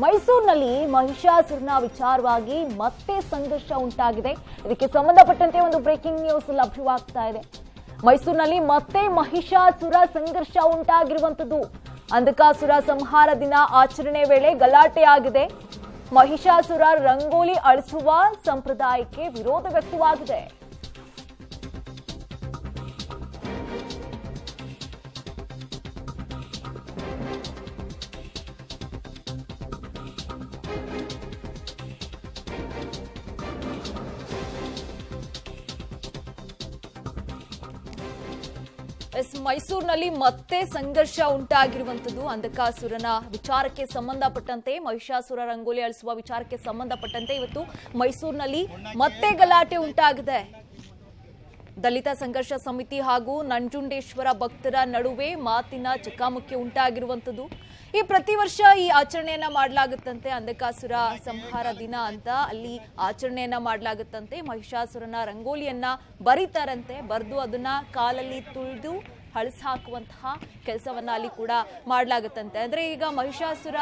ಮೈಸೂರಿನಲ್ಲಿ ಮಹಿಷಾಸುರನ ವಿಚಾರವಾಗಿ ಮತ್ತೆ ಸಂಘರ್ಷ ಉಂಟಾಗಿದೆ. ಇದಕ್ಕೆ ಸಂಬಂಧಪಟ್ಟಂತೆ ಒಂದು ಬ್ರೇಕಿಂಗ್ ನ್ಯೂಸ್ ಲಭ್ಯವಾಗ್ತಾ ಇದೆ. ಮೈಸೂರಿನಲ್ಲಿ ಮತ್ತೆ ಮಹಿಷಾಸುರ ಸಂಘರ್ಷ ಉಂಟಾಗಿರುವಂತದ್ದು. ಅಂಧಕಾಸುರ ಸಂಹಾರ ದಿನ ಆಚರಣೆ ವೇಳೆ ಗಲಾಟೆ ಆಗಿದೆ. ಮಹಿಷಾಸುರ ರಂಗೋಲಿ ಅಳಿಸುವ ಸಂಪ್ರದಾಯಕ್ಕೆ ವಿರೋಧ ವ್ಯಕ್ತವಾಗಿದೆ. ಮೈಸೂರಿನಲ್ಲಿ ಮತ್ತೆ ಸಂಘರ್ಷ ಉಂಟಾಗಿರುವಂತದ್ದು. ಅಂಧಕಾಸುರನ ವಿಚಾರಕ್ಕೆ ಸಂಬಂಧಪಟ್ಟಂತೆ, ಮಹಿಷಾಸುರ ರಂಗೋಲಿ ಅಳಿಸುವ ವಿಚಾರಕ್ಕೆ ಸಂಬಂಧಪಟ್ಟಂತೆ ಇವತ್ತು ಮೈಸೂರಿನಲ್ಲಿ ಮತ್ತೆ ಗಲಾಟೆ ಉಂಟಾಗಿದೆ. ದಲಿತ ಸಂಘರ್ಷ ಸಮಿತಿ ಹಾಗೂ ನಂಜುಂಡೇಶ್ವರ ಭಕ್ತರ ನಡುವೆ ಮಾತಿನ ಚಕಮಕಿ ಉಂಟಾಗಿರುವಂತದ್ದು. ಈ ಪ್ರತಿ ವರ್ಷ ಈ ಆಚರಣೆಯನ್ನ ಮಾಡಲಾಗುತ್ತಂತೆ. ಅಂಧಕಾಸುರ ಸಂಹಾರ ದಿನ ಅಂತ ಅಲ್ಲಿ ಆಚರಣೆಯನ್ನ ಮಾಡಲಾಗುತ್ತಂತೆ. ಮಹಿಷಾಸುರನ ರಂಗೋಲಿಯನ್ನ ಬರೀತಾರಂತೆ. ಬರೆದು ಅದನ್ನ ಕಾಲಲ್ಲಿ ತುಳಿದು ಹಳಸ ಹಾಕುವಂತಹ ಕೆಲಸವನ್ನ ಅಲ್ಲಿ ಕೂಡ ಮಾಡಲಾಗುತ್ತಂತೆ. ಅಂದ್ರೆ ಈಗ ಮಹಿಷಾಸುರ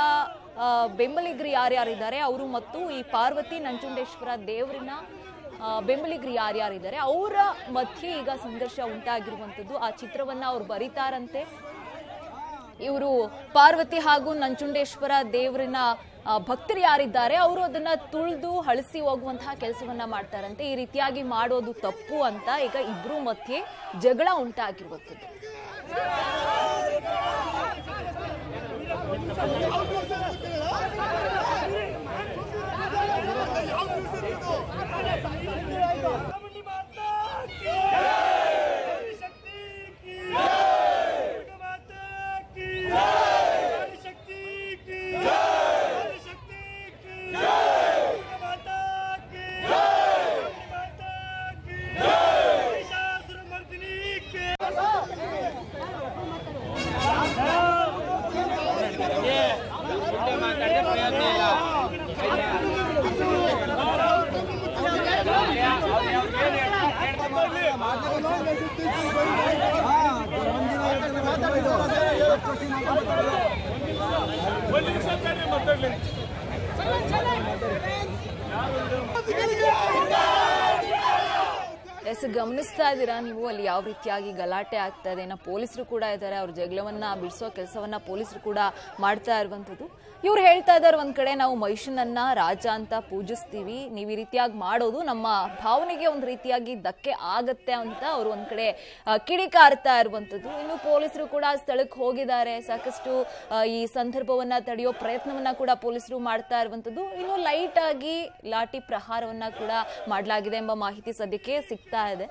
ಬೆಂಬಲಿಗರು ಯಾರ್ಯಾರಿದ್ದಾರೆ ಅವರು ಮತ್ತು ಈ ಪಾರ್ವತಿ ನಂಜುಂಡೇಶ್ವರ ದೇವರಿನ ಬೆಂಬಲಿಗರು ಯಾರ್ಯಾರಿದ್ದಾರೆ ಅವರ ಮಧ್ಯೆ ಈಗ ಸಂಘರ್ಷ ಉಂಟಾಗಿರುವಂತದ್ದು. ಆ ಚಿತ್ರವನ್ನ ಅವ್ರು ಬರೀತಾರಂತೆ. ಇವರು ಪಾರ್ವತಿ ಹಾಗೂ ನಂಜುಂಡೇಶ್ವರ ದೇವರಿನ ಭಕ್ತರು ಯಾರಿದ್ದಾರೆ ಅವರು ಅದನ್ನ ತುಳಿದು ಹಳಸಿ ಹೋಗುವಂತಹ ಕೆಲಸವನ್ನ ಮಾಡ್ತಾರಂತೆ. ಈ ರೀತಿಯಾಗಿ ಮಾಡೋದು ತಪ್ಪು ಅಂತ ಈಗ ಇಬ್ರು ಮಧ್ಯೆ ಜಗಳ ಉಂಟಾಗಿರುವಂತದ್ದು. ಗಮನಿಸ್ತಾ ಇದ್ದೀರಾ ನೀವು ಅಲ್ಲಿ ಯಾವ ರೀತಿಯಾಗಿ ಗಲಾಟೆ ಆಗ್ತಾ ಇದೆ. ಪೊಲೀಸರು ಕೂಡ ಇದ್ದಾರೆ. ಅವ್ರ ಜಗಳವನ್ನ ಬಿಡಿಸೋ ಕೆಲಸವನ್ನ ಪೊಲೀಸರು ಕೂಡ ಮಾಡ್ತಾ ಇರುವಂತದ್ದು. ಇವ್ರು ಹೇಳ್ತಾ ಇದ್ದಾರೆ ಒಂದ್ ಕಡೆ ನಾವು ಮಹಿಷನನ್ನ ರಾಜ ಅಂತ ಪೂಜಿಸ್ತೀವಿ, ನೀವು ಈ ರೀತಿಯಾಗಿ ಮಾಡೋದು ನಮ್ಮ ಭಾವನೆಗೆ ಒಂದ್ ರೀತಿಯಾಗಿ ಧಕ್ಕೆ ಆಗತ್ತೆ ಅಂತ ಅವ್ರು ಒಂದ್ ಕಡೆ ಕಿಡಿಕಾರ್ತಾ ಇರುವಂತದ್ದು. ಇನ್ನು ಪೊಲೀಸರು ಕೂಡ ಸ್ಥಳಕ್ಕೆ ಹೋಗಿದ್ದಾರೆ. ಸಾಕಷ್ಟು ಈ ಸಂದರ್ಭವನ್ನ ತಡೆಯೋ ಪ್ರಯತ್ನವನ್ನ ಕೂಡ ಪೊಲೀಸರು ಮಾಡ್ತಾ ಇರುವಂತದ್ದು. ಇನ್ನು ಲೈಟ್ ಆಗಿ ಲಾಠಿ ಪ್ರಹಾರವನ್ನ ಕೂಡ ಮಾಡಲಾಗಿದೆ ಎಂಬ ಮಾಹಿತಿ ಸದ್ಯಕ್ಕೆ ಸಿಗ್ತಾ ಇದೆ.